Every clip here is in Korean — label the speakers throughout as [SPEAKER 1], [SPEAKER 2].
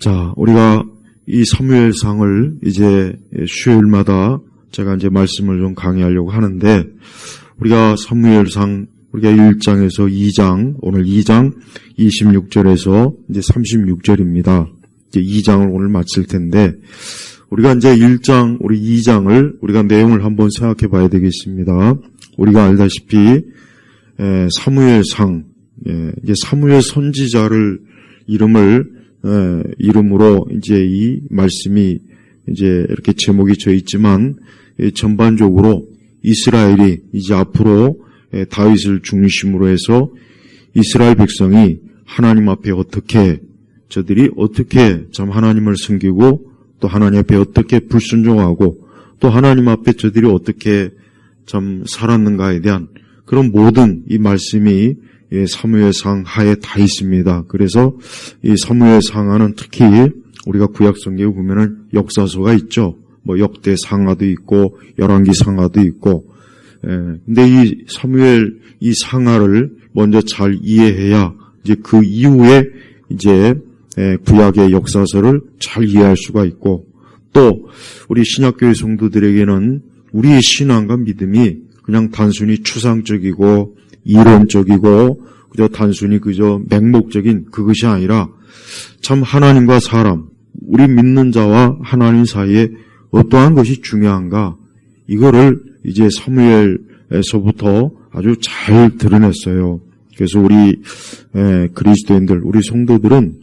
[SPEAKER 1] 자, 우리가 이 사무엘상을 이제 수요일마다 제가 이제 말씀을 좀 강의하려고 하는데, 우리가 사무엘상 우리가 1장에서 2장, 오늘 2장 26절에서 이제 36절입니다. 이제 2장을 오늘 마칠 텐데, 우리가 이제 1장, 우리 2장을 우리가 내용을 한번 생각해 봐야 되겠습니다. 우리가 알다시피 사무엘상, 이제 사무엘 선지자를 이름으로 이제 이 말씀이 이제 이렇게 제목이 져 있지만, 전반적으로 이스라엘이 이제 앞으로 다윗을 중심으로 해서 이스라엘 백성이 하나님 앞에 저들이 어떻게 참 하나님을 섬기고, 또 하나님 앞에 어떻게 불순종하고, 또 하나님 앞에 저들이 어떻게 참 살았는가에 대한 그런 모든 이 말씀이 사무엘상 하에 다 있습니다. 그래서 이 사무엘상하는 특히 우리가 구약성경에 보면은 역사서가 있죠. 뭐 역대상하도 있고 열왕기상하도 있고. 근데 이 사무엘 이 상하를 먼저 잘 이해해야 이제 그 이후에 이제 구약의 역사서를 잘 이해할 수가 있고, 또 우리 신약교회 성도들에게는 우리의 신앙과 믿음이 그냥 단순히 추상적이고 이론적이고 그저 맹목적인 그것이 아니라 참 하나님과 사람, 우리 믿는 자와 하나님 사이에 어떠한 것이 중요한가, 이거를 이제 사무엘에서부터 아주 잘 드러냈어요. 그래서 우리 그리스도인들, 우리 성도들은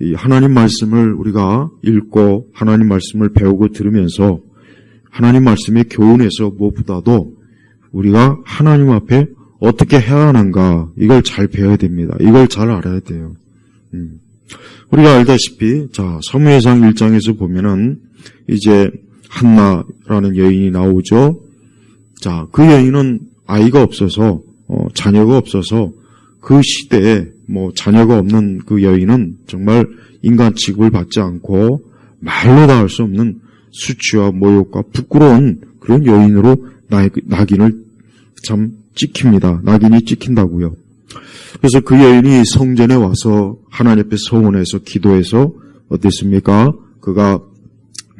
[SPEAKER 1] 이 하나님 말씀을 우리가 읽고 하나님 말씀을 배우고 들으면서 하나님 말씀의 교훈에서 무엇보다도 우리가 하나님 앞에 어떻게 해야 하는가, 이걸 잘 배워야 됩니다. 이걸 잘 알아야 돼요. 우리가 알다시피 자, 사무엘상 1장에서 보면은 이제 한나라는 여인이 나오죠. 자, 그 여인은 아이가 없어서 자녀가 없어서 그 시대에 자녀가 없는 그 여인은 정말 인간 취급을 받지 않고 말로 다 할 수 없는 수치와 모욕과 부끄러운 그런 여인으로 낙인을 참 찍힙니다. 낙인이 찍힌다고요. 그래서 그 여인이 성전에 와서 하나님 앞에 서원해서 기도해서 어땠습니까? 그가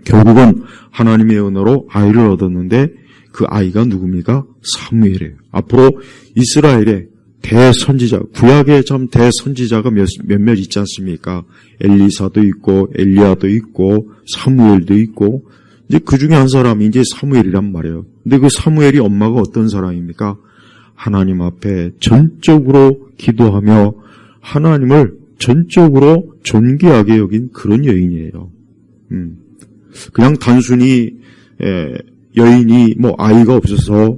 [SPEAKER 1] 결국은 하나님의 은혜로 아이를 얻었는데 그 아이가 누굽니까? 사무엘이에요. 앞으로 이스라엘의 대선지자, 구약의 참 대선지자가 몇몇 있지 않습니까? 엘리사도 있고 엘리야도 있고 사무엘도 있고, 이제 그 중에 한 사람이 이제 사무엘이란 말이에요. 근데 그 사무엘이 엄마가 어떤 사람입니까? 하나님 앞에 전적으로 기도하며 하나님을 전적으로 존귀하게 여긴 그런 여인이에요. 그냥 단순히 여인이 아이가 없어서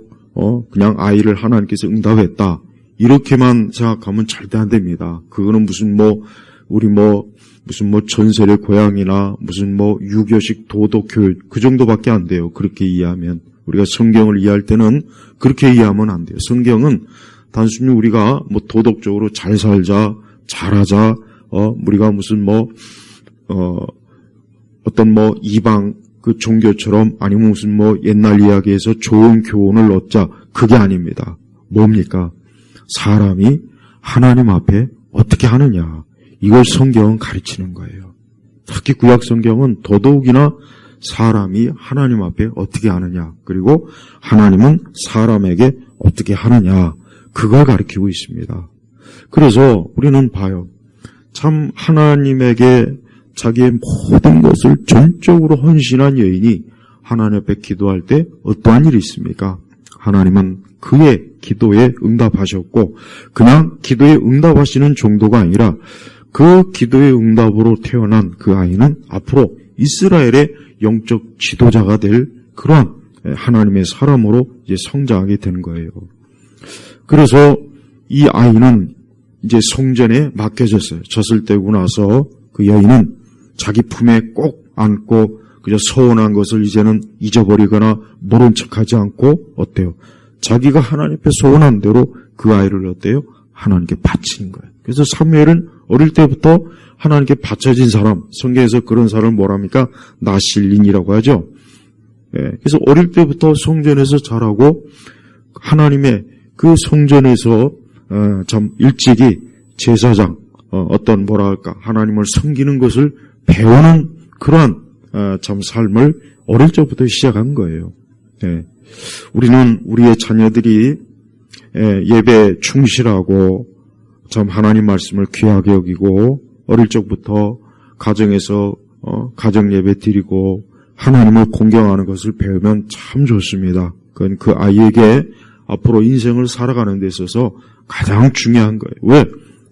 [SPEAKER 1] 그냥 아이를 하나님께서 응답했다, 이렇게만 생각하면 절대 안 됩니다. 그거는 무슨 전설의 고향이나 무슨 유교식 도덕 교육, 그 정도밖에 안 돼요. 그렇게 이해하면. 우리가 성경을 이해할 때는 그렇게 이해하면 안 돼요. 성경은 단순히 우리가 도덕적으로 잘 살자, 잘하자, 우리가 무슨 어떤 이방 그 종교처럼, 아니면 무슨 옛날 이야기에서 좋은 교훈을 얻자, 그게 아닙니다. 뭡니까? 사람이 하나님 앞에 어떻게 하느냐, 이걸 성경은 가르치는 거예요. 특히 구약 성경은 더더욱이나 사람이 하나님 앞에 어떻게 하느냐, 그리고 하나님은 사람에게 어떻게 하느냐, 그걸 가르치고 있습니다. 그래서 우리는 봐요. 참 하나님에게 자기의 모든 것을 전적으로 헌신한 여인이 하나님 앞에 기도할 때 어떠한 일이 있습니까? 하나님은 그의 기도에 응답하셨고, 그냥 기도에 응답하시는 정도가 아니라 그 기도의 응답으로 태어난 그 아이는 앞으로 이스라엘의 영적 지도자가 될 그러한 하나님의 사람으로 이제 성장하게 되는 거예요. 그래서 이 아이는 이제 성전에 맡겨졌어요. 졌을 때고 나서 그 여인은 자기 품에 꼭 안고 그저 서운한 것을 이제는 잊어버리거나 모른 척하지 않고 어때요? 자기가 하나님 앞에 서운한 대로 그 아이를 어때요? 하나님께 바친 거예요. 그래서 사무엘은 어릴 때부터 하나님께 바쳐진 사람, 성경에서 그런 사람을 뭐랍니까? 나실린이라고 하죠. 그래서 어릴 때부터 성전에서 자라고 하나님의 그 성전에서 참 일찍이 제사장, 하나님을 섬기는 것을 배우는 그러한 참 삶을 어릴 적부터 시작한 거예요. 예. 우리는 우리의 자녀들이 예배에 충실하고 참 하나님 말씀을 귀하게 여기고 어릴 적부터 가정에서 가정 예배 드리고 하나님을 공경하는 것을 배우면 참 좋습니다. 그건 그 아이에게 앞으로 인생을 살아가는 데 있어서 가장 중요한 거예요. 왜?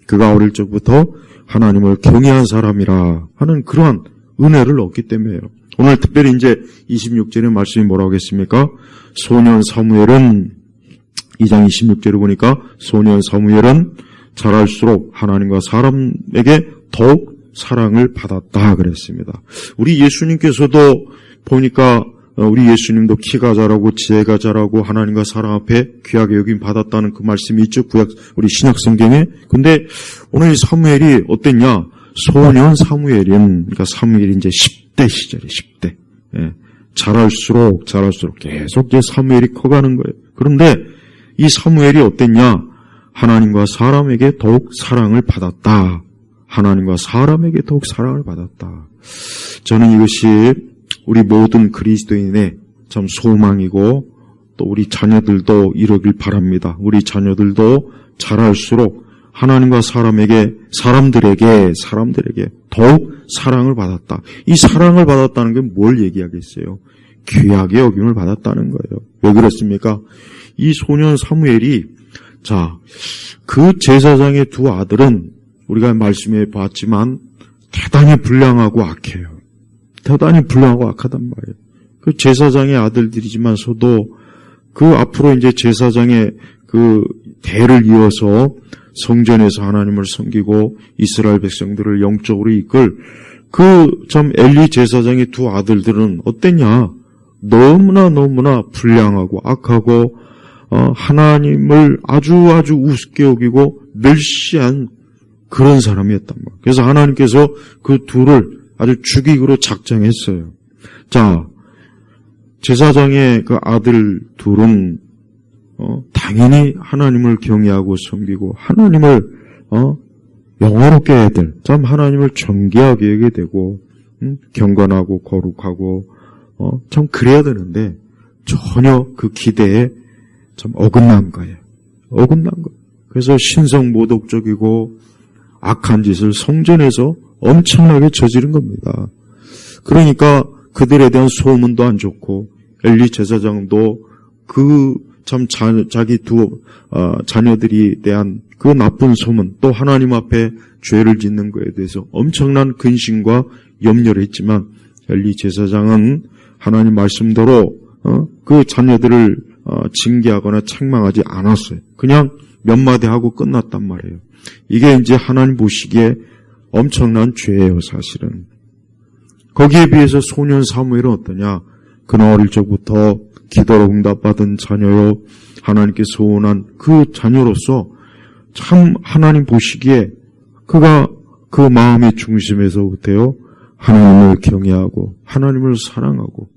[SPEAKER 1] 그가 어릴 적부터 하나님을 경외한 사람이라 하는 그러한 은혜를 얻기 때문에요. 오늘 특별히 이제 26절의 말씀이 뭐라고 했습니까? 소년 사무엘은 2장 26절을 보니까 소년 사무엘은 자랄수록 하나님과 사람에게 더욱 사랑을 받았다 그랬습니다. 우리 예수님께서도 보니까 우리 예수님도 키가 자라고 지혜가 자라고 하나님과 사람 앞에 귀하게 여김 받았다는 그 말씀이 있죠. 우리 신약 성경에. 근데 오늘 사무엘이 어땠냐? 소년 사무엘인, 그러니까 사무엘이 이제 10대 시절이에요. 10대. 예. 자랄수록 계속 이제 사무엘이 커가는 거예요. 그런데 이 사무엘이 어땠냐? 하나님과 사람에게 더욱 사랑을 받았다. 하나님과 사람에게 더욱 사랑을 받았다. 저는 이것이 우리 모든 그리스도인의 참 소망이고 또 우리 자녀들도 이러길 바랍니다. 우리 자녀들도 자랄수록 하나님과 사람들에게 더욱 사랑을 받았다. 이 사랑을 받았다는 게 뭘 얘기하겠어요? 귀하게 여김을 받았다는 거예요. 왜 그렇습니까? 이 소년 사무엘이 그 제사장의 두 아들은 우리가 말씀해 봤지만 대단히 불량하고 악해요. 대단히 불량하고 악하단 말이에요. 그 제사장의 아들들이지만서도 그 앞으로 이제 제사장의 그 대를 이어서 성전에서 하나님을 섬기고 이스라엘 백성들을 영적으로 이끌 그 참 엘리 제사장의 두 아들들은 어땠냐? 너무나 불량하고 악하고 하나님을 아주 우습게 여기고 멸시한 그런 사람이었단 말이에요. 그래서 하나님께서 그 둘을 아주 죽이기로 작정했어요. 제사장의 그 아들 둘은 당연히 하나님을 경외하고 섬기고 하나님을 영화롭게 해야 될, 참 하나님을 존귀하게 여겨야 되고 경건하고 거룩하고 참 그래야 되는데 전혀 그 기대에 참 어긋난 거예요. 그래서 신성모독적이고 악한 짓을 성전에서 엄청나게 저지른 겁니다. 그러니까 그들에 대한 소문도 안 좋고 엘리 제사장도 그 참 자기 두 자녀들이 대한 그 나쁜 소문, 또 하나님 앞에 죄를 짓는 것에 대해서 엄청난 근심과 염려를 했지만 엘리 제사장은 하나님 말씀대로 그 자녀들을 징계하거나 책망하지 않았어요. 그냥 몇 마디 하고 끝났단 말이에요. 이게 이제 하나님 보시기에 엄청난 죄예요, 사실은. 거기에 비해서 소년 사무엘은 어떠냐? 그는 어릴 적부터 기도로 응답받은 자녀요, 하나님께 소원한 그 자녀로서 참 하나님 보시기에 그가 그 마음의 중심에서부터요, 하나님을 경외하고 하나님을 사랑하고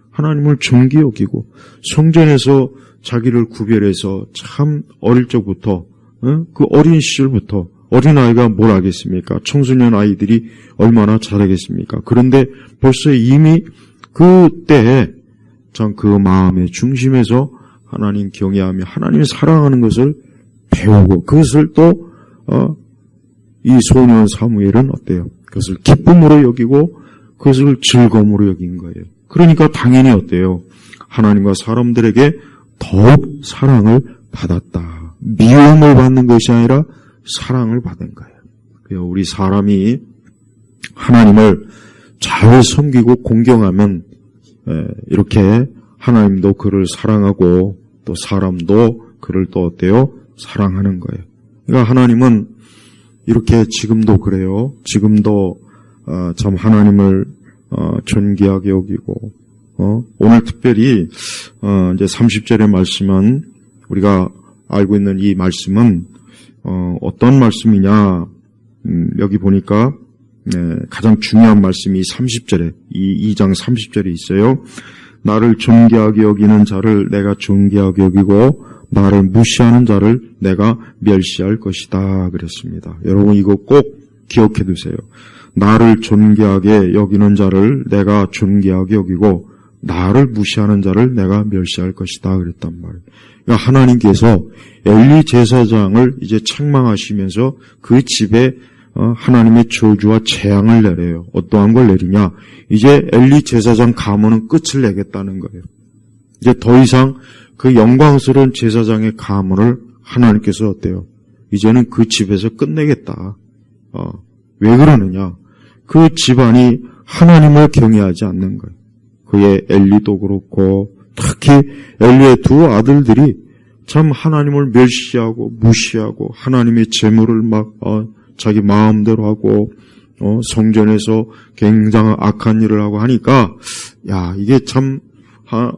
[SPEAKER 1] 하나님을 존귀 여기고 성전에서 자기를 구별해서 참 어릴 적부터 그 어린 시절부터, 어린아이가 뭘 하겠습니까? 청소년 아이들이 얼마나 잘하겠습니까? 그런데 벌써 이미 그때에 참 그 마음의 중심에서 하나님 경외하며 하나님 사랑하는 것을 배우고 그것을 또 이 소년 사무엘은 어때요? 그것을 기쁨으로 여기고 그것을 즐거움으로 여긴 거예요. 그러니까 당연히 어때요? 하나님과 사람들에게 더욱 사랑을 받았다. 미움을 받는 것이 아니라 사랑을 받은 거예요. 우리 사람이 하나님을 잘 섬기고 공경하면 이렇게 하나님도 그를 사랑하고 또 사람도 그를 또 어때요? 사랑하는 거예요. 그러니까 하나님은 이렇게 지금도 그래요. 지금도 참 하나님을 존귀하게 여기고 오늘 특별히 이제 30절의 말씀은 우리가 알고 있는 이 말씀은 어떤 말씀이냐? 여기 보니까 가장 중요한 말씀이 30절에 이 2장 30절에 있어요. 나를 존귀하게 여기는 자를 내가 존귀하게 여기고 나를 무시하는 자를 내가 멸시할 것이다 그랬습니다. 여러분 이거 꼭 기억해 두세요. 나를 존귀하게 여기는 자를 내가 존귀하게 여기고 나를 무시하는 자를 내가 멸시할 것이다 그랬단 말이에요. 그러니까 하나님께서 엘리 제사장을 이제 책망하시면서 그 집에 하나님의 저주와 재앙을 내려요. 어떠한 걸 내리냐? 이제 엘리 제사장 가문은 끝을 내겠다는 거예요. 이제 더 이상 그 영광스러운 제사장의 가문을 하나님께서 어때요? 이제는 그 집에서 끝내겠다. 왜 그러느냐? 그 집안이 하나님을 경외하지 않는 거예요. 그의 엘리도 그렇고 특히 엘리의 두 아들들이 참 하나님을 멸시하고 무시하고 하나님의 재물을 막 자기 마음대로 하고 성전에서 굉장히 악한 일을 하고 하니까 야 이게 참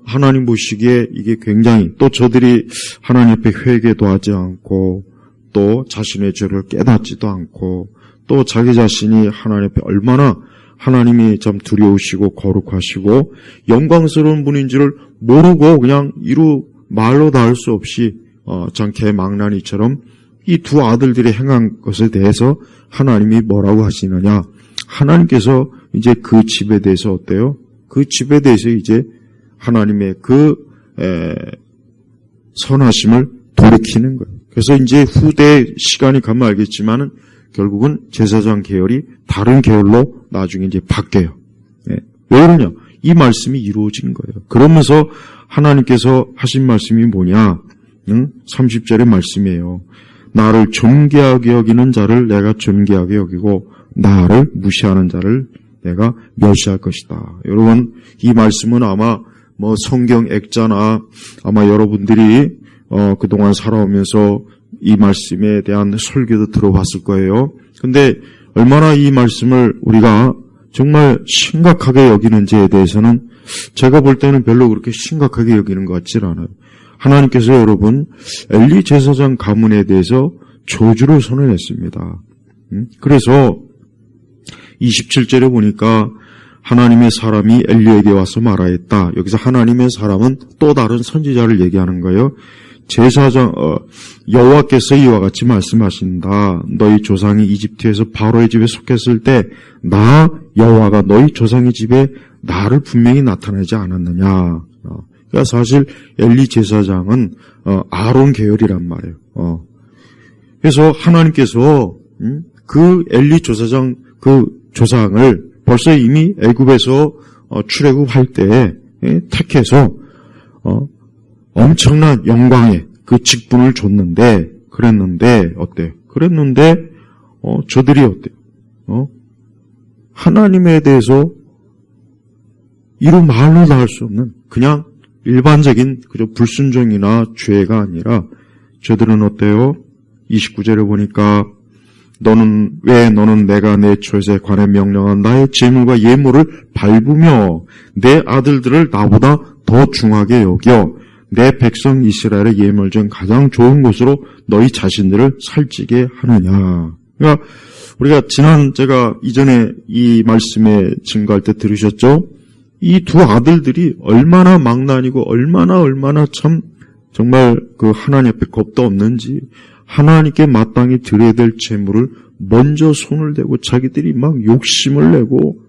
[SPEAKER 1] 하나님 보시기에 이게 굉장히 또 저들이 하나님 앞에 회개도 하지 않고 또 자신의 죄를 깨닫지도 않고 또 자기 자신이 하나님 앞에 얼마나 하나님이 참 두려우시고 거룩하시고 영광스러운 분인지를 모르고 그냥 말로 다 할 수 없이 참 개망나니처럼 이 두 아들들이 행한 것에 대해서 하나님이 뭐라고 하시느냐? 하나님께서 이제 그 집에 대해서 어때요? 그 집에 대해서 이제 하나님의 그 선하심을 돌이키는 거예요. 그래서 이제 후대 시간이 가면 알겠지만은 결국은 제사장 계열이 다른 계열로 나중에 이제 바뀌어요. 왜 그러냐? 이 말씀이 이루어진 거예요. 그러면서 하나님께서 하신 말씀이 뭐냐? 30절의 말씀이에요. 나를 존귀하게 여기는 자를 내가 존귀하게 여기고 나를 무시하는 자를 내가 멸시할 것이다. 여러분, 이 말씀은 아마 성경 액자나 아마 여러분들이 그동안 살아오면서 이 말씀에 대한 설교도 들어봤을 거예요. 근데 얼마나 이 말씀을 우리가 정말 심각하게 여기는지에 대해서는 제가 볼 때는 별로 그렇게 심각하게 여기는 것 같지 않아요. 하나님께서 여러분 엘리 제사장 가문에 대해서 저주를 선언했습니다. 그래서 27절에 보니까 하나님의 사람이 엘리에게 와서 말하였다. 여기서 하나님의 사람은 또 다른 선지자를 얘기하는 거예요. 제사장 여호와께서 이와 같이 말씀하신다. 너희 조상이 이집트에서 바로의 집에 속했을 때 나 여호와가 너희 조상의 집에 나를 분명히 나타내지 않았느냐. 그러니까 사실 엘리 제사장은 아론 계열이란 말이에요. 그래서 하나님께서 그 엘리 조사장 그 조상을 벌써 이미 애굽에서 출애굽할 때 택해서 엄청난 영광의 그 직분을 줬는데 그랬는데 어때요? 그랬는데 저들이 어때요? 하나님에 대해서 이루 말로 다 할 수 없는 그냥 일반적인 그저 불순종이나 죄가 아니라 저들은 어때요? 29절에 보니까 너는 내가 내 촛에 관해 명령한 나의 제물과 예물을 밟으며 내 아들들을 나보다 더 중하게 여겨 내 백성 이스라엘의 예물 중 가장 좋은 곳으로 너희 자신들을 살찌게 하느냐. 그러니까 우리가 제가 이전에 이 말씀에 증거할 때 들으셨죠? 이 두 아들들이 얼마나 망나니고 얼마나 참 정말 그 하나님 앞에 겁도 없는지 하나님께 마땅히 드려야 될 제물을 먼저 손을 대고 자기들이 막 욕심을 내고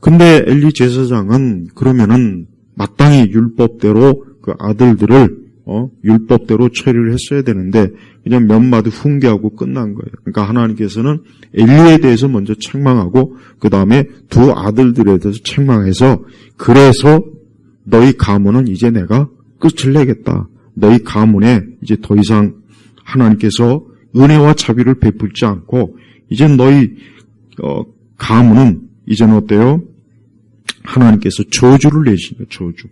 [SPEAKER 1] 근데 엘리 제사장은 그러면은 마땅히 율법대로 그 아들들을 율법대로 처리를 했어야 되는데 그냥 몇 마디 훈계하고 끝난 거예요. 그러니까 하나님께서는 엘리에 대해서 먼저 책망하고 그 다음에 두 아들들에 대해서 책망해서 그래서 너희 가문은 이제 내가 끝을 내겠다. 너희 가문에 이제 더 이상 하나님께서 은혜와 자비를 베풀지 않고 이제 너희 가문은 이제는 어때요? 하나님께서 저주를 내신 거예요. 저주.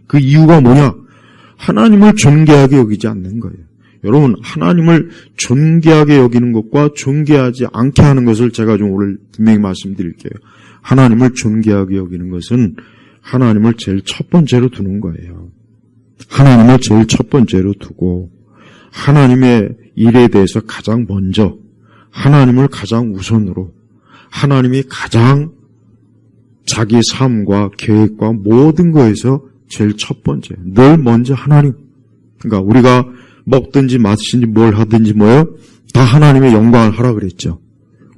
[SPEAKER 1] 그 이유가 뭐냐? 하나님을 존귀하게 여기지 않는 거예요. 여러분, 하나님을 존귀하게 여기는 것과 존귀하지 않게 하는 것을 제가 좀 오늘 분명히 말씀드릴게요. 하나님을 존귀하게 여기는 것은 하나님을 제일 첫 번째로 두는 거예요. 하나님을 제일 첫 번째로 두고 하나님의 일에 대해서 가장 먼저 하나님을 가장 우선으로 하나님이 가장 자기 삶과 계획과 모든 거에서 제일 첫 번째, 늘 먼저 하나님. 그러니까 우리가 먹든지 마시든지 뭘 하든지 뭐요? 다 하나님의 영광을 하라 그랬죠.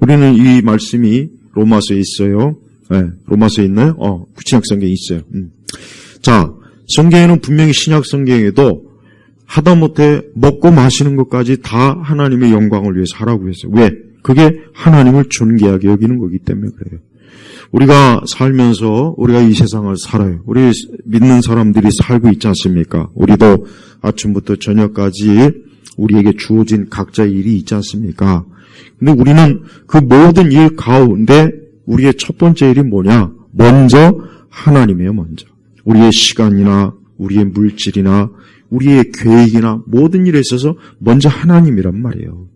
[SPEAKER 1] 우리는 이 말씀이 로마서에 있어요. 네, 로마서에 있나요? 신약 성경에 있어요. 자, 성경에는 분명히 신약 성경에도 하다못해 먹고 마시는 것까지 다 하나님의 영광을 위해서 하라고 했어요. 왜? 그게 하나님을 존귀하게 여기는 거기 때문에 그래요. 우리가 살면서 우리가 이 세상을 살아요. 우리 믿는 사람들이 살고 있지 않습니까? 우리도 아침부터 저녁까지 우리에게 주어진 각자의 일이 있지 않습니까? 근데 우리는 그 모든 일 가운데 우리의 첫 번째 일이 뭐냐? 먼저 하나님이에요, 먼저. 우리의 시간이나 우리의 물질이나 우리의 계획이나 모든 일에 있어서 먼저 하나님이란 말이에요.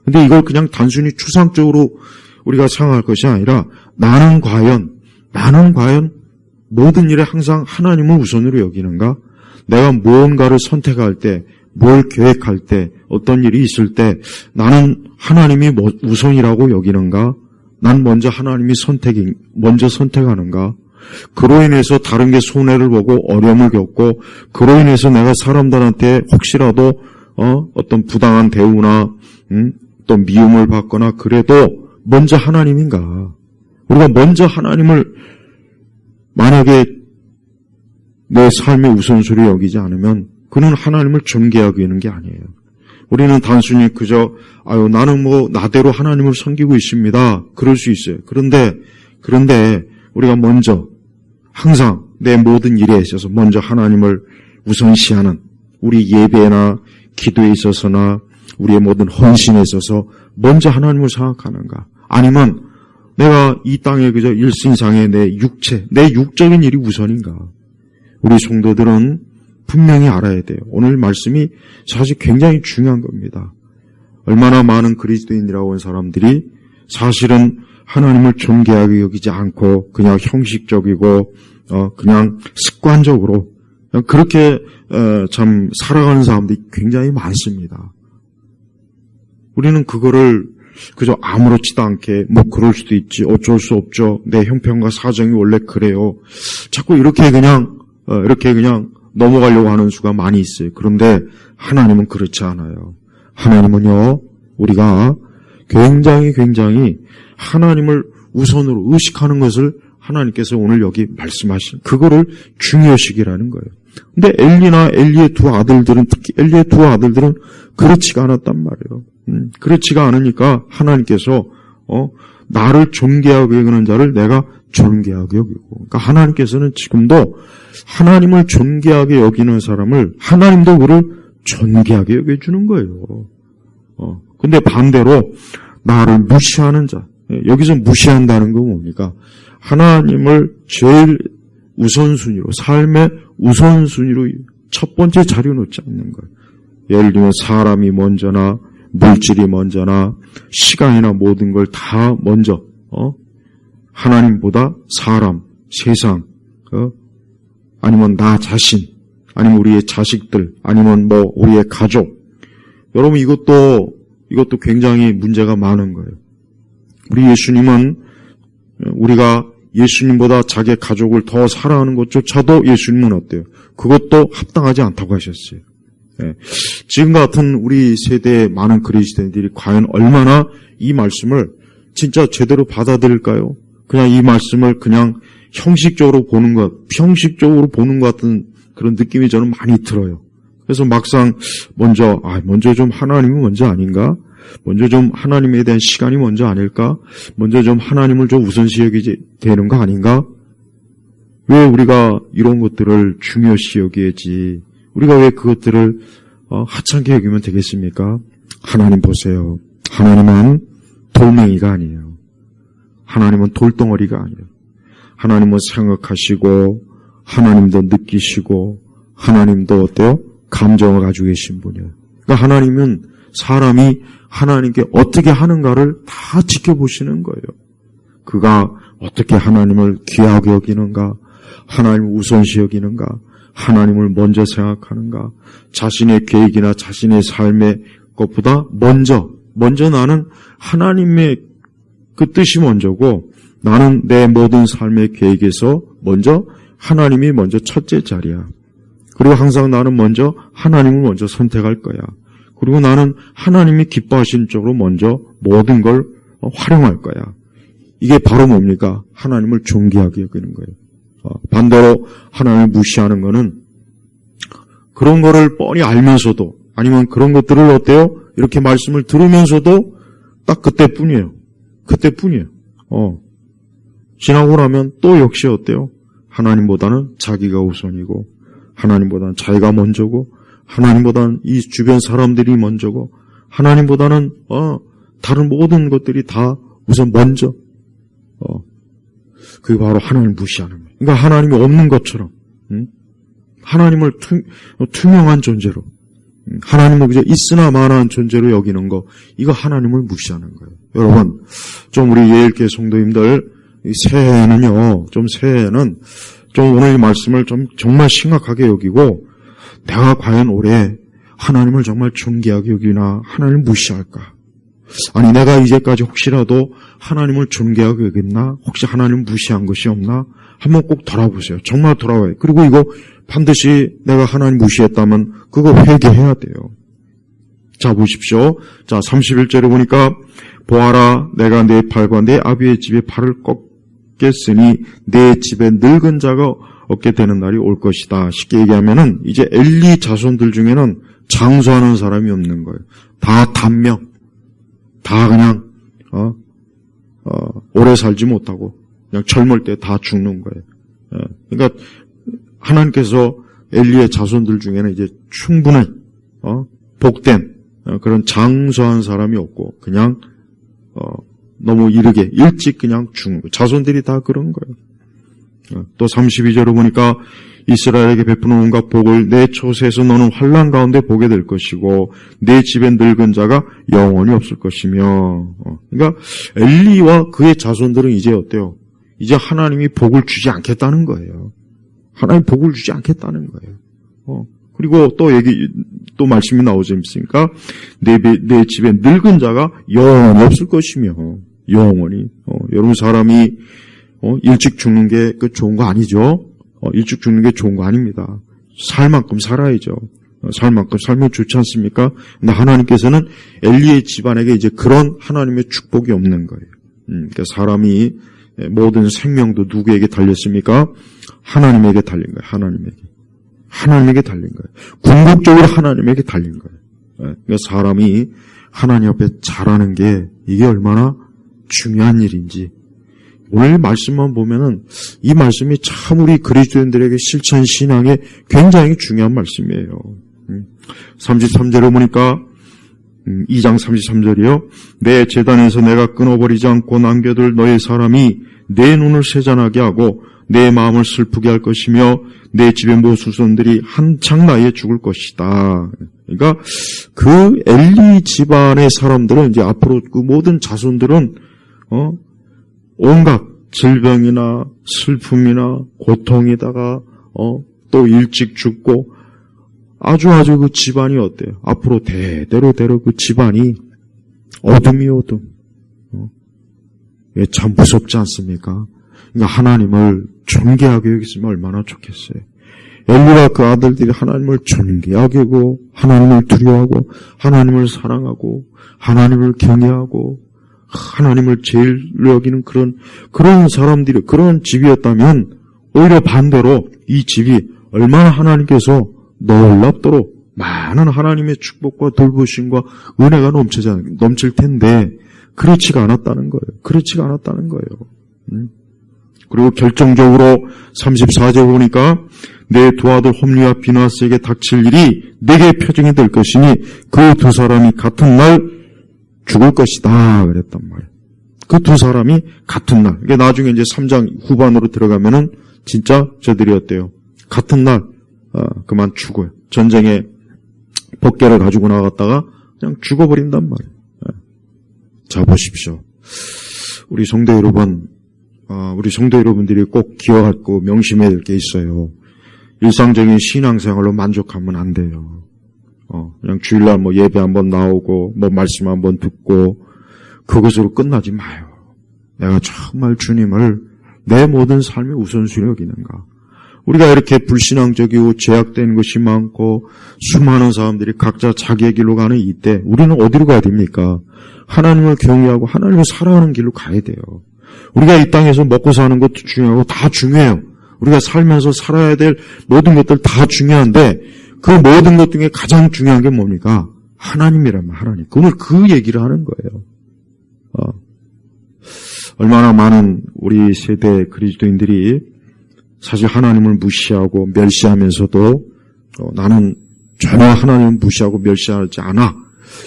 [SPEAKER 1] 근데 이걸 그냥 단순히 추상적으로 우리가 생각할 것이 아니라 나는 과연 모든 일에 항상 하나님을 우선으로 여기는가? 내가 무언가를 선택할 때, 뭘 계획할 때, 어떤 일이 있을 때 나는 하나님이 우선이라고 여기는가? 난 먼저 하나님이 먼저 선택하는가? 그로 인해서 다른 게 손해를 보고 어려움을 겪고 그로 인해서 내가 사람들한테 혹시라도 어떤 부당한 대우나 또 미움을 받거나 그래도 먼저 하나님인가? 우리가 먼저 하나님을 만약에 내 삶의 우선순위를 여기지 않으면 그는 하나님을 존귀하게 여기는 게 아니에요. 우리는 단순히 그저 나는 나대로 하나님을 섬기고 있습니다. 그럴 수 있어요. 그런데 우리가 먼저 항상 내 모든 일에 있어서 먼저 하나님을 우선시하는 우리 예배나 기도에 있어서나 우리의 모든 헌신에 있어서 먼저 하나님을 생각하는가? 아니면 내가 이 땅에 그저 일신상의 내 육적인 일이 우선인가? 우리 성도들은 분명히 알아야 돼요. 오늘 말씀이 사실 굉장히 중요한 겁니다. 얼마나 많은 그리스도인이라고 하는 사람들이 사실은 하나님을 존귀하게 여기지 않고 그냥 형식적이고 그냥 습관적으로 그렇게 참 살아가는 사람들이 굉장히 많습니다. 우리는 그거를 그저 아무렇지도 않게 그럴 수도 있지 어쩔 수 없죠. 내 형편과 사정이 원래 그래요. 자꾸 이렇게 그냥 넘어가려고 하는 수가 많이 있어요. 그런데 하나님은 그렇지 않아요. 하나님은요, 우리가 굉장히 하나님을 우선으로 의식하는 것을 하나님께서 오늘 여기 말씀하신 그거를 중요시기라는 거예요. 근데 엘리의 두 아들들은 특히 엘리의 두 아들들은 그렇지가 않았단 말이에요. 그렇지가 않으니까 하나님께서 나를 존귀하게 여기는 자를 내가 존귀하게 여기고, 그러니까 하나님께서는 지금도 하나님을 존귀하게 여기는 사람을 하나님도 그를 존귀하게 여겨주는 거예요. 근데 반대로 나를 무시하는 자, 여기서 무시한다는 건 뭡니까? 하나님을 제일 우선순위로, 삶의 우선순위로 첫 번째 자리에 놓지 않는 거예요. 예를 들면 사람이 먼저나 물질이 먼저나 시간이나 모든 걸 다 먼저 하나님보다 사람, 세상, 아니면 나 자신, 아니면 우리의 자식들, 아니면 우리의 가족. 여러분 이것도 굉장히 문제가 많은 거예요. 우리 예수님은 우리가 예수님보다 자기 가족을 더 사랑하는 것조차도 예수님은 어때요? 그것도 합당하지 않다고 하셨어요. 네. 지금 같은 우리 세대의 많은 그리스도인들이 과연 얼마나 이 말씀을 진짜 제대로 받아들일까요? 그냥 이 말씀을 그냥 형식적으로 보는 것 같은 그런 느낌이 저는 많이 들어요. 그래서 막상 먼저 좀 하나님이 먼저 아닌가? 먼저 좀 하나님에 대한 시간이 먼저 아닐까? 먼저 좀 하나님을 좀 우선시 여기지 되는 거 아닌가? 왜 우리가 이런 것들을 중요시 여기야지? 우리가 왜 그것들을 하찮게 여기면 되겠습니까? 하나님 보세요. 하나님은 돌멩이가 아니에요. 하나님은 돌덩어리가 아니에요. 하나님은 생각하시고 하나님도 느끼시고 하나님도 어때요? 감정을 가지고 계신 분이에요. 그러니까 하나님은 사람이 하나님께 어떻게 하는가를 다 지켜보시는 거예요. 그가 어떻게 하나님을 귀하게 여기는가, 하나님을 우선시 여기는가, 하나님을 먼저 생각하는가, 자신의 계획이나 자신의 삶의 것보다 먼저 나는 하나님의 그 뜻이 먼저고 나는 내 모든 삶의 계획에서 먼저 하나님이 먼저 첫째 자리야. 그리고 항상 나는 먼저 하나님을 먼저 선택할 거야. 그리고 나는 하나님이 기뻐하시는 쪽으로 먼저 모든 걸 활용할 거야. 이게 바로 뭡니까? 하나님을 존귀하게 여기는 거예요. 반대로 하나님을 무시하는 거는 그런 거를 뻔히 알면서도 아니면 그런 것들을 어때요? 이렇게 말씀을 들으면서도 딱 그때뿐이에요. 그때뿐이에요. 지나고 나면 또 역시 어때요? 하나님보다는 자기가 우선이고 하나님보다는 자기가 먼저고 하나님보다는 이 주변 사람들이 먼저고 하나님보다는 다른 모든 것들이 다 우선 먼저. 그게 바로 하나님을 무시하는 거예요. 그러니까 하나님이 없는 것처럼 하나님을 투명한 존재로 하나님을 그저 있으나 마나한 존재로 여기는 거, 이거 하나님을 무시하는 거예요. 여러분, 좀 우리 예일교회 성도님들 새해에는요, 새해에는 오늘 이 말씀을 정말 심각하게 여기고 내가 과연 올해 하나님을 정말 존귀하게 여기나 하나님을 무시할까? 아니 내가 이제까지 혹시라도 하나님을 존귀하게 여겼나? 혹시 하나님 무시한 것이 없나? 한번 꼭 돌아보세요. 정말 돌아와요. 그리고 이거 반드시 내가 하나님 무시했다면 그거 회개해야 돼요. 자 보십시오. 자 31절에 보니까 보아라 내가 내 팔과 내 아비의 집에 팔을 꺾겠으니 내 집에 늙은 자가 없게 되는 날이 올 것이다. 쉽게 얘기하면은 이제 엘리 자손들 중에는 장수하는 사람이 없는 거예요. 다 단명, 다 그냥 오래 살지 못하고 그냥 젊을 때 다 죽는 거예요. 그러니까 하나님께서 엘리의 자손들 중에는 이제 충분히 복된 그런 장수한 사람이 없고 그냥 너무 이르게 일찍 그냥 죽는 거예요. 자손들이 다 그런 거예요. 또 32절을 보니까 이스라엘에게 베푸는 온갖 복을 내 초세에서 너는 환난 가운데 보게 될 것이고 내 집에 늙은 자가 영원히 없을 것이며. 그러니까 엘리와 그의 자손들은 이제 어때요? 이제 하나님이 복을 주지 않겠다는 거예요. 하나님 복을 주지 않겠다는 거예요. 그리고 또 말씀이 나오지 않습니까? 내 집에 늙은 자가 영원히 없을 것이며. 영원히. 여러분 사람이 일찍 죽는 게 좋은 거 아니죠? 일찍 죽는 게 좋은 거 아닙니다. 살 만큼 살아야죠. 살 만큼 살면 좋지 않습니까? 근데 하나님께서는 엘리의 집안에게 이제 그런 하나님의 축복이 없는 거예요. 그러니까 사람이 모든 생명도 누구에게 달렸습니까? 하나님에게 달린 거예요. 하나님에게 달린 거예요. 궁극적으로 하나님에게 달린 거예요. 그러니까 사람이 하나님 앞에 잘하는 게 이게 얼마나 중요한 일인지 오늘 말씀만 보면은 이 말씀이 참 우리 그리스도인들에게 실천 신앙에 굉장히 중요한 말씀이에요. 33절에 보니까 2장 33절이요. 내 제단에서 내가 끊어버리지 않고 남겨둘 너의 사람이 내 눈을 세잔하게 하고 내 마음을 슬프게 할 것이며 내 집의 모수손들이 한창 나이에 죽을 것이다. 그러니까 그 엘리 집안의 사람들은 이제 앞으로 그 모든 자손들은 온갖 질병이나 슬픔이나 고통에다가 또 일찍 죽고 아주 그 집안이 어때요? 앞으로 대대로 그 집안이 어둠이 어둠. 참 무섭지 않습니까? 그러니까 하나님을 존귀하게 여기시면 얼마나 좋겠어요. 엘리와 그 아들들이 하나님을 존귀하게 여기고 하나님을 두려워하고 하나님을 사랑하고 하나님을 경외하고 하나님을 제일로 여기는 그런 사람들이 그런 집이었다면 오히려 반대로 이 집이 얼마나 하나님께서 놀랍도록 많은 하나님의 축복과 돌보심과 은혜가 넘칠 텐데 그렇지가 않았다는 거예요. 그리고 결정적으로 34절 보니까 내 두 아들 홈리와 비나스에게 닥칠 일이 내게 표징이 될 것이니 그 두 사람이 같은 날 죽을 것이다 그랬단 말이에요. 그 두 사람이 같은 날. 이게 나중에 이제 3장 후반으로 들어가면은 진짜 저들이 어때요? 같은 날 그만 죽어요. 전쟁에 법궤를 가지고 나갔다가 그냥 죽어버린단 말이에요. 자 보십시오. 우리 성도 여러분들이 꼭 기억하고 명심해야 될 게 있어요. 일상적인 신앙생활로 만족하면 안 돼요. 그냥 주일날 예배 한번 나오고 말씀 한번 듣고 그것으로 끝나지 마요. 내가 정말 주님을 내 모든 삶의 우선순위로 여기는가? 우리가 이렇게 불신앙적이고 죄악된 것이 많고 수많은 사람들이 각자 자기의 길로 가는 이때 우리는 어디로 가야 됩니까? 하나님을 경외하고 하나님을 사랑하는 길로 가야 돼요. 우리가 이 땅에서 먹고 사는 것도 중요하고 다 중요해요. 우리가 살면서 살아야 될 모든 것들 다 중요한데 그 모든 것 중에 가장 중요한 게 뭡니까? 하나님이라면 하나님. 오늘 그 얘기를 하는 거예요. 얼마나 많은 우리 세대 그리스도인들이 사실 하나님을 무시하고 멸시하면서도 나는 전혀 하나님을 무시하고 멸시하지 않아.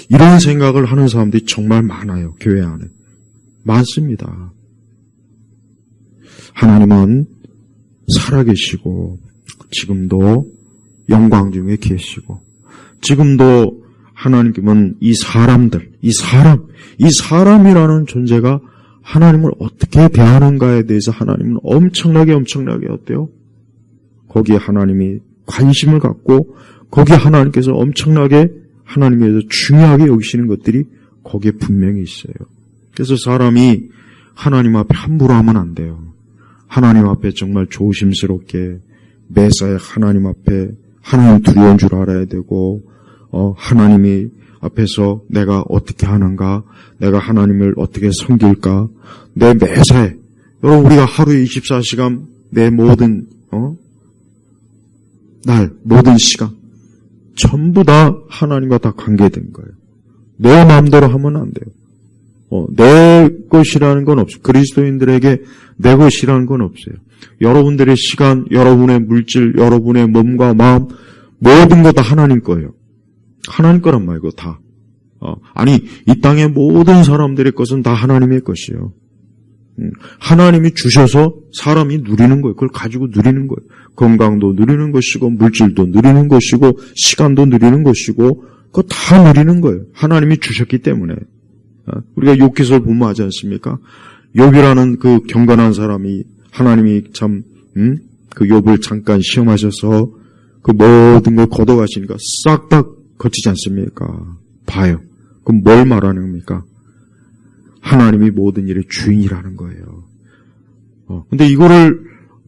[SPEAKER 1] 이런 생각을 하는 사람들이 정말 많아요. 교회 안에. 많습니다. 하나님은 살아계시고 지금도 영광 중에 계시고 지금도 하나님은 이 사람이라는 존재가 하나님을 어떻게 대하는가에 대해서 하나님은 엄청나게 어때요? 거기에 하나님이 관심을 갖고 거기에 하나님께서 엄청나게 하나님에 대해서 중요하게 여기시는 것들이 거기에 분명히 있어요. 그래서 사람이 하나님 앞에 함부로 하면 안 돼요. 하나님 앞에 정말 조심스럽게 매사에 하나님 앞에 하나님 두려운 줄 알아야 되고 하나님이 앞에서 내가 어떻게 하는가, 내가 하나님을 어떻게 섬길까, 내 매사에 여러분 우리가 하루에 24시간 내 모든 날 모든 시간 전부 다 하나님과 다 관계된 거예요. 내 마음대로 하면 안 돼요. 내 것이라는 건 없어요. 그리스도인들에게 내 것이라는 건 없어요. 여러분들의 시간, 여러분의 물질, 여러분의 몸과 마음 모든 거 다 하나님 거예요. 하나님 거란 말이고 다. 아니 이 땅의 모든 사람들의 것은 다 하나님의 것이에요. 하나님이 주셔서 사람이 누리는 거예요. 그걸 가지고 누리는 거예요. 건강도 누리는 것이고 물질도 누리는 것이고 시간도 누리는 것이고 그거 다 누리는 거예요. 하나님이 주셨기 때문에. 우리가 욥기서를 보면 하지 않습니까? 욥이라는 그 경건한 사람이 하나님이 참 그 욥을 잠깐 시험하셔서 그 모든 걸 걷어가시니까 싹 다 거치지 않습니까? 봐요. 그럼 뭘 말하는 겁니까? 하나님이 모든 일의 주인이라는 거예요. 근데 이거를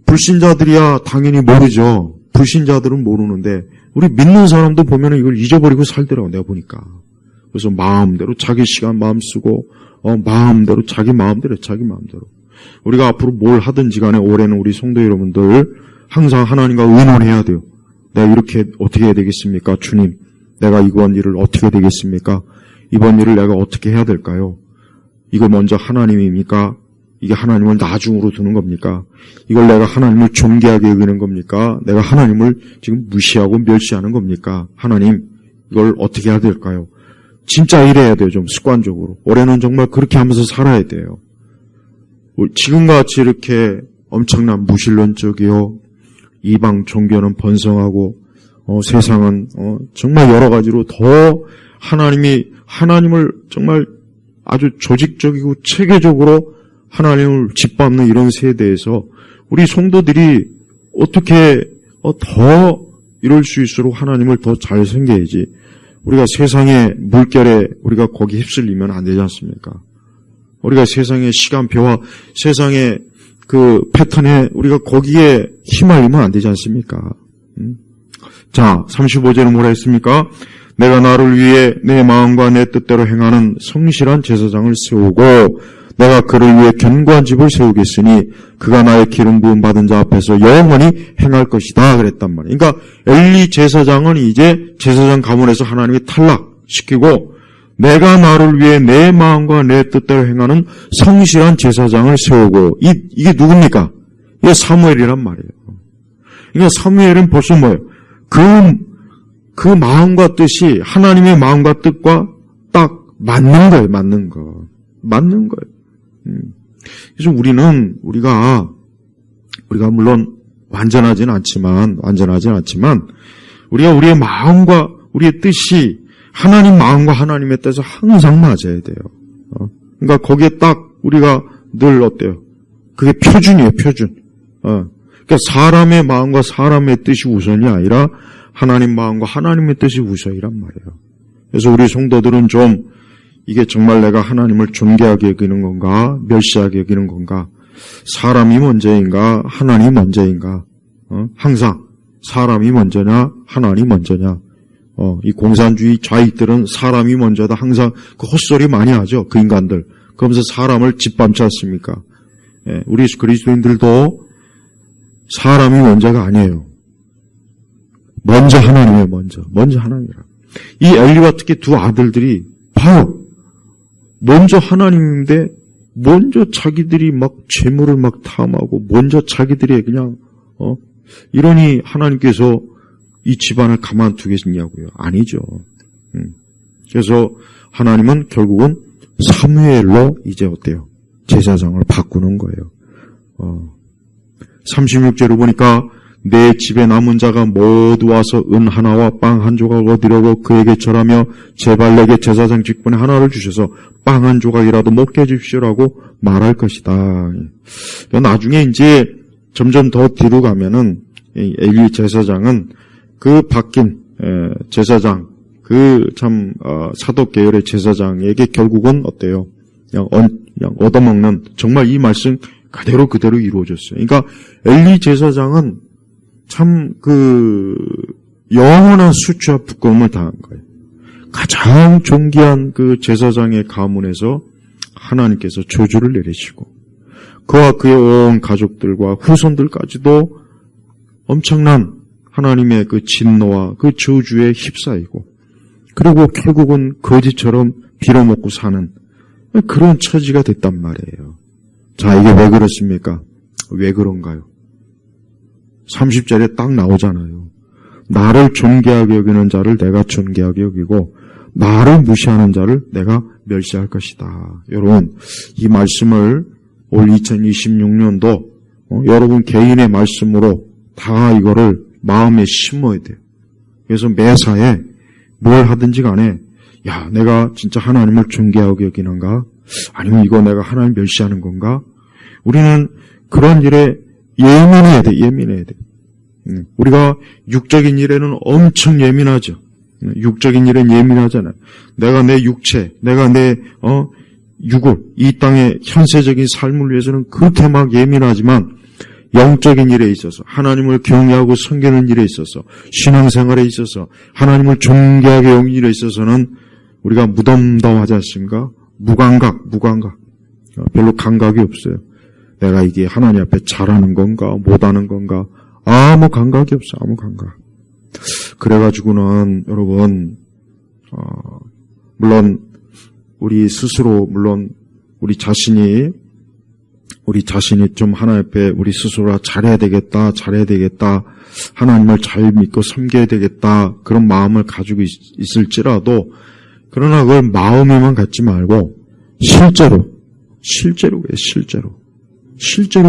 [SPEAKER 1] 불신자들이야 당연히 모르죠. 불신자들은 모르는데 우리 믿는 사람도 보면 이걸 잊어버리고 살더라고 내가 보니까. 그래서 마음대로 자기 시간 마음 쓰고 마음대로 자기 마음대로. 우리가 앞으로 뭘 하든지 간에 올해는 우리 성도 여러분들 항상 하나님과 의논해야 돼요. 내가 이렇게 어떻게 해야 되겠습니까? 주님, 내가 이번 일을 어떻게 해야 되겠습니까? 이번 일을 내가 어떻게 해야 될까요? 이거 먼저 하나님입니까? 이게 하나님을 나중으로 두는 겁니까? 이걸 내가 하나님을 존귀하게 여기는 겁니까? 내가 하나님을 지금 무시하고 멸시하는 겁니까? 하나님, 이걸 어떻게 해야 될까요? 진짜 이래야 돼요, 좀 습관적으로. 올해는 정말 그렇게 하면서 살아야 돼요. 지금같이 이렇게 엄청난 무신론적이요, 이방 종교는 번성하고, 세상은, 정말 여러 가지로 더 하나님을 정말 아주 조직적이고 체계적으로 하나님을 짓밟는 이런 세대에서 우리 성도들이 어떻게 더 이럴 수 있도록 하나님을 더 잘 섬겨야지. 우리가 세상의 물결에 우리가 거기 휩쓸리면 안 되지 않습니까? 우리가 세상의 시간표와 세상의 그 패턴에 우리가 거기에 휘말리면 안 되지 않습니까? 자, 35절은 뭐라 했습니까? 내가 나를 위해 내 마음과 내 뜻대로 행하는 성실한 제사장을 세우고 내가 그를 위해 견고한 집을 세우겠으니 그가 나의 기름 부음 받은 자 앞에서 영원히 행할 것이다 그랬단 말이에요. 그러니까 엘리 제사장은 이제 제사장 가문에서 하나님이 탈락시키고 내가 나를 위해 내 마음과 내 뜻대로 행하는 성실한 제사장을 세우고 이게 누굽니까? 이게 사무엘이란 말이에요. 그러니까 사무엘은 벌써 뭐예요? 그 마음과 뜻이 하나님의 마음과 뜻과 딱 맞는 거예요. 맞는 거예요. 그래서 우리가 물론 완전하진 않지만 우리가 우리의 마음과 우리의 뜻이 하나님 마음과 하나님의 뜻에 항상 맞아야 돼요. 그러니까 거기에 딱 우리가 늘 어때요? 그게 표준이에요, 표준. 그러니까 사람의 마음과 사람의 뜻이 우선이 아니라 하나님 마음과 하나님의 뜻이 우선이란 말이에요. 그래서 우리 성도들은 좀 이게 정말 내가 하나님을 존귀하게 여기는 건가, 멸시하게 여기는 건가, 사람이 먼저인가, 하나님이 먼저인가, 항상 사람이 먼저냐 하나님이 먼저냐. 이 공산주의 좌익들은 사람이 먼저다. 항상 그 헛소리 많이 하죠. 그 인간들. 그러면서 사람을 짓밟지 않습니까? 예, 우리 그리스도인들도 사람이 먼저가 아니에요. 먼저 하나님이에요. 먼저 하나님이라. 이 엘리와 특히 두 아들들이 봐요. 먼저 하나님인데 먼저 자기들이 막 재물을 막 탐하고 먼저 자기들이 그냥 이러니 하나님께서 이 집안을 가만두겠냐고요. 아니죠. 그래서 하나님은 결국은 사무엘로 이제 어때요? 제사장을 바꾸는 거예요. 36절을 보니까 내 집에 남은 자가 모두 와서 은 하나와 빵 한 조각 얻으려고 그에게 절하며 제발 내게 제사장 직분에 하나를 주셔서 빵 한 조각이라도 먹게 해주십시오라고 말할 것이다. 나중에 이제 점점 더 뒤로 가면은 엘리 제사장은 그 바뀐 제사장, 그 참 사독 계열의 제사장에게 결국은 어때요? 그냥 얻어먹는 정말 이 말씀 그대로 이루어졌어요. 그러니까 엘리 제사장은 참 그 영원한 수치와 부끄러움을 당한 거예요. 가장 존귀한 그 제사장의 가문에서 하나님께서 저주를 내리시고 그와 그의 온 가족들과 후손들까지도 엄청난 하나님의 그 진노와 그 저주에 휩싸이고 그리고 결국은 거지처럼 빌어먹고 사는 그런 처지가 됐단 말이에요. 자, 이게 왜 그렇습니까? 왜 그런가요? 30절에 딱 나오잖아요. 나를 존귀하게 여기는 자를 내가 존귀하게 여기고 나를 무시하는 자를 내가 멸시할 것이다. 여러분, 이 말씀을 올 2026년도 여러분 개인의 말씀으로 다 이거를 마음에 심어야 돼요. 그래서 매사에 뭘 하든지 간에 야, 내가 진짜 하나님을 존귀하게 여기는가? 아니면 이거 내가 하나님 멸시하는 건가? 우리는 그런 일에 예민해야 돼. 우리가 육적인 일에는 엄청 예민하죠. 육적인 일엔 예민하잖아요. 내가 내 육체, 내가 내 육을 이 땅의 현세적인 삶을 위해서는 그렇게 막 예민하지만 영적인 일에 있어서 하나님을 경외하고 섬기는 일에 있어서 신앙생활에 있어서 하나님을 존귀하게 여기는 일에 있어서는 우리가 무덤덤하지 않습니까? 무감각. 별로 감각이 없어요. 내가 이게 하나님 앞에 잘하는 건가 못하는 건가 아무 감각이 없어. 아무 감각. 그래가지고는 여러분 물론 우리 스스로 물론 우리 자신이 좀 하나님 앞에 우리 스스로가 잘해야 되겠다 하나님을 잘 믿고 섬겨야 되겠다 그런 마음을 가지고 있을지라도 그러나 그걸 마음에만 갖지 말고 실제로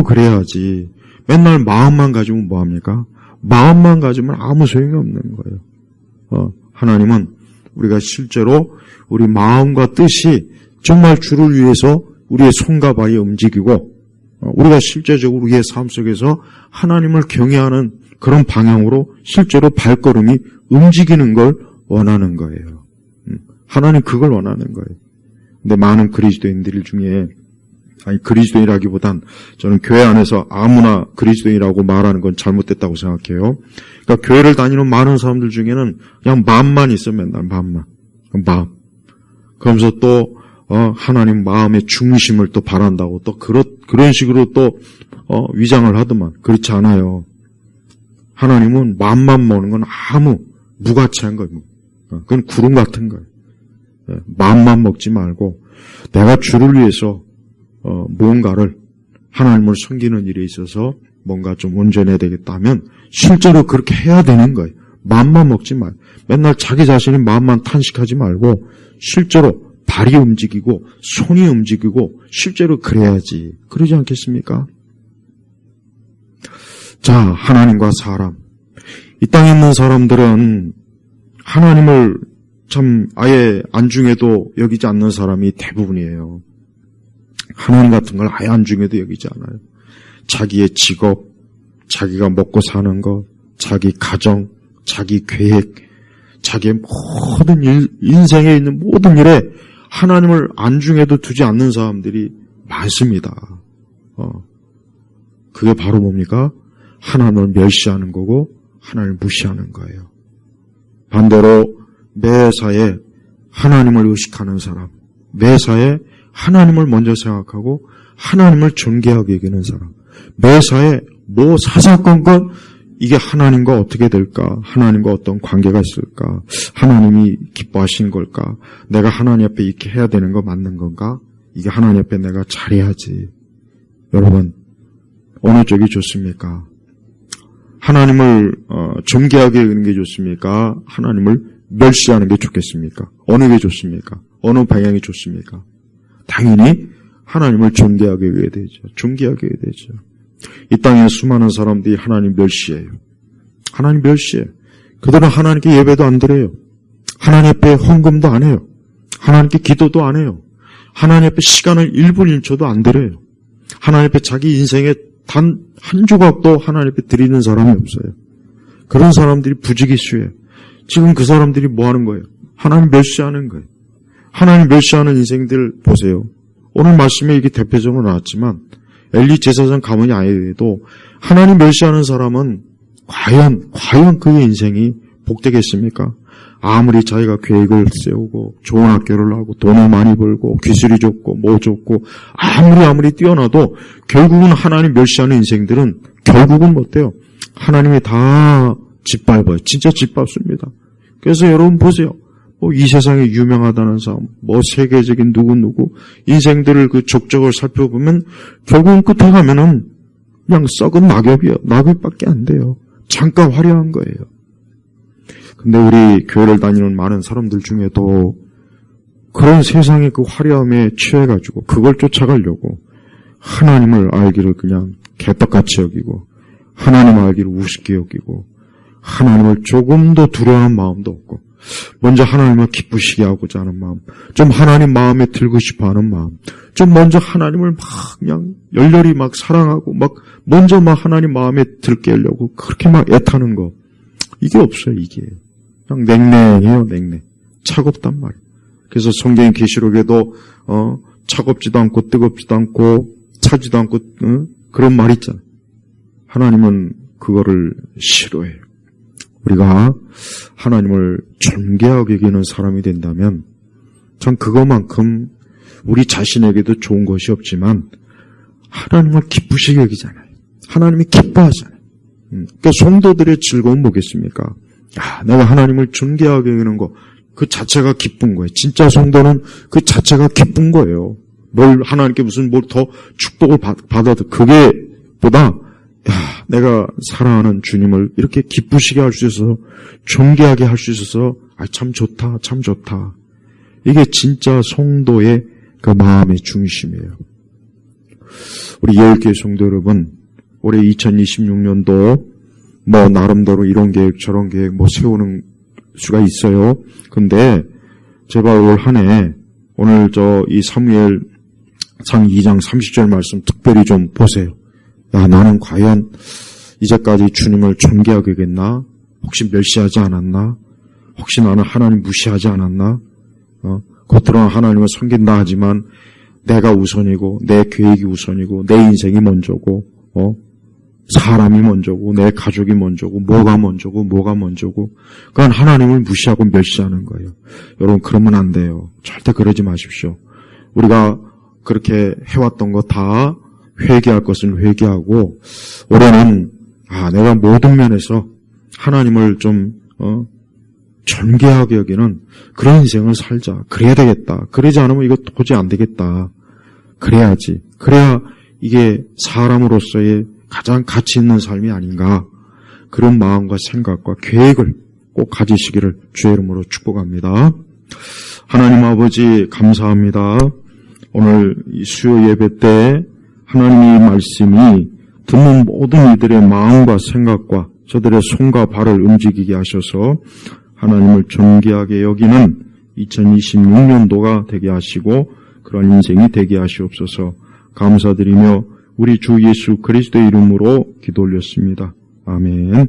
[SPEAKER 1] 그래야지. 맨날 마음만 가지면 뭐합니까? 마음만 가지면 아무 소용이 없는 거예요. 하나님은 우리가 실제로 우리 마음과 뜻이 정말 주를 위해서 우리의 손과 발이 움직이고 우리가 실제적으로 우리의 삶 속에서 하나님을 경외하는 그런 방향으로 실제로 발걸음이 움직이는 걸 원하는 거예요. 하나님 그걸 원하는 거예요. 근데 많은 그리스도인들 중에 그리스도인이라기보단 저는 교회 안에서 아무나 그리스도인이라고 말하는 건 잘못됐다고 생각해요. 그러니까 교회를 다니는 많은 사람들 중에는 그냥 마음만 있어. 맨날 마음. 그러면서 또 하나님 마음의 중심을 또 바란다고 또 그런 식으로 또 위장을 하더만. 그렇지 않아요. 하나님은 마음만 먹는 건 아무 무가치한 거예요. 그건 구름 같은 거예요. 마음만 먹지 말고 내가 주를 위해서 무언가를 하나님을 섬기는 일에 있어서 뭔가 좀 온전해야 되겠다 하면 실제로 그렇게 해야 되는 거예요. 마음만 먹지 말고 맨날 자기 자신이 마음만 탄식하지 말고 실제로 발이 움직이고 손이 움직이고 실제로 그래야지. 그러지 않겠습니까? 자, 하나님과 사람. 이 땅에 있는 사람들은 하나님을 참 아예 안중에도 여기지 않는 사람이 대부분이에요. 하나님 같은 걸 아예 안중에도 여기지 않아요. 자기의 직업, 자기가 먹고 사는 것, 자기 가정, 자기 계획, 자기의 모든 인생에 있는 모든 일에 하나님을 안중에도 두지 않는 사람들이 많습니다. 그게 바로 뭡니까? 하나님을 멸시하는 거고 하나님을 무시하는 거예요. 반대로 매사에 하나님을 의식하는 사람, 매사에 하나님을 먼저 생각하고 하나님을 존귀하게 여기는 사람, 매사에 뭐 사사건건 이게 하나님과 어떻게 될까? 하나님과 어떤 관계가 있을까? 하나님이 기뻐하시는 걸까? 내가 하나님 앞에 이렇게 해야 되는 거 맞는 건가? 이게 하나님 앞에 내가 잘해야지. 여러분, 어느 쪽이 좋습니까? 하나님을 존귀하게 여기는 게 좋습니까? 하나님을 멸시하는 게 좋겠습니까? 어느 게 좋습니까? 어느 방향이 좋습니까? 당연히 하나님을 존귀하게 여겨야 되죠. 존귀하게 여겨야 되죠. 이 땅에 수많은 사람들이 하나님 멸시해요. 하나님 멸시해요. 그들은 하나님께 예배도 안 드려요. 하나님 앞에 헌금도 안 해요. 하나님께 기도도 안 해요. 하나님 앞에 시간을 1분 1초도 안 드려요. 하나님 앞에 자기 인생의 단 한 조각도 하나님 앞에 드리는 사람이 없어요. 그런 사람들이 부지기수예요. 지금 그 사람들이 뭐 하는 거예요? 하나님 멸시하는 거예요. 하나님 멸시하는 인생들 보세요. 오늘 말씀에 이게 대표적으로 나왔지만 엘리 제사장 가문이 아니더라도 하나님 멸시하는 사람은 과연 그의 인생이 복되겠습니까? 아무리 자기가 계획을 세우고 좋은 학교를 하고 돈을 많이 벌고 기술이 좋고 뭐 좋고 아무리 뛰어나도 결국은 하나님 멸시하는 인생들은 결국은 뭐 어때요? 하나님이 다 짓밟아요. 진짜 짓밟습니다. 그래서 여러분 보세요. 이 세상에 유명하다는 사람, 세계적인 누구 인생들을 그 족적을 살펴보면 결국은 끝에 가면은 그냥 썩은 낙엽이요. 낙엽밖에 안 돼요. 잠깐 화려한 거예요. 근데 우리 교회를 다니는 많은 사람들 중에도 그런 세상의 그 화려함에 취해가지고 그걸 쫓아가려고 하나님을 알기를 그냥 개떡같이 여기고 하나님을 알기를 우습게 여기고 하나님을 조금도 두려워하는 마음도 없고 먼저 하나님을 기쁘시게 하고자 하는 마음, 좀 하나님 마음에 들고 싶어 하는 마음, 좀 먼저 하나님을 막 그냥 열렬히 막 사랑하고 먼저 하나님 마음에 들게 하려고 그렇게 막 애타는 거, 이게 없어요. 이게 그냥 냉랭해요. 냉랭. 차갑단 말이에요. 그래서 성경 계시록에도 차갑지도 않고 뜨겁지도 않고 차지도 않고 그런 말 있잖아요. 하나님은 그거를 싫어해요. 우리가 하나님을 존귀하게 여기는 사람이 된다면 전 그것만큼 우리 자신에게도 좋은 것이 없지만 하나님을 기쁘시게 여기잖아요. 하나님이 기뻐하잖아요. 그러니까 성도들의 즐거움은 뭐겠습니까? 내가 하나님을 존귀하게 여기는 거, 그 자체가 기쁜 거예요. 진짜 성도는 그 자체가 기쁜 거예요. 뭘 하나님께 뭘 더 축복을 받아도 그게 보다 내가 사랑하는 주님을 이렇게 기쁘시게 할 수 있어서 존귀하게 할 수 있어서 참 좋다, 참 좋다. 이게 진짜 성도의 그 마음의 중심이에요. 우리 예울교회 성도 여러분, 올해 2026년도 나름대로 이런 계획 저런 계획 세우는 수가 있어요. 근데 제발 올 한 해 오늘 이 사무엘상 2장 30절 말씀 특별히 좀 보세요. 나는 과연 이제까지 주님을 존귀하게 여겼나? 혹시 멸시하지 않았나? 혹시 나는 하나님 무시하지 않았나? 겉으로는 하나님을 섬긴다 하지만 내가 우선이고 내 계획이 우선이고 내 인생이 먼저고 사람이 먼저고 내 가족이 먼저고 뭐가 먼저고 그건 하나님을 무시하고 멸시하는 거예요. 여러분 그러면 안 돼요. 절대 그러지 마십시오. 우리가 그렇게 해왔던 거 다 회개할 것은 회개하고 올해는 내가 모든 면에서 하나님을 좀 존귀하게 여기는 그런 인생을 살자. 그래야 되겠다. 그러지 않으면 이거 도저히 안 되겠다. 그래야지. 그래야 이게 사람으로서의 가장 가치 있는 삶이 아닌가. 그런 마음과 생각과 계획을 꼭 가지시기를 주의 이름으로 축복합니다. 하나님 아버지 감사합니다. 오늘 이 수요 예배 때 하나님의 말씀이 듣는 모든 이들의 마음과 생각과 저들의 손과 발을 움직이게 하셔서 하나님을 존귀하게 여기는 2026년도가 되게 하시고 그런 인생이 되게 하시옵소서. 감사드리며 우리 주 예수 그리스도의 이름으로 기도 올렸습니다. 아멘.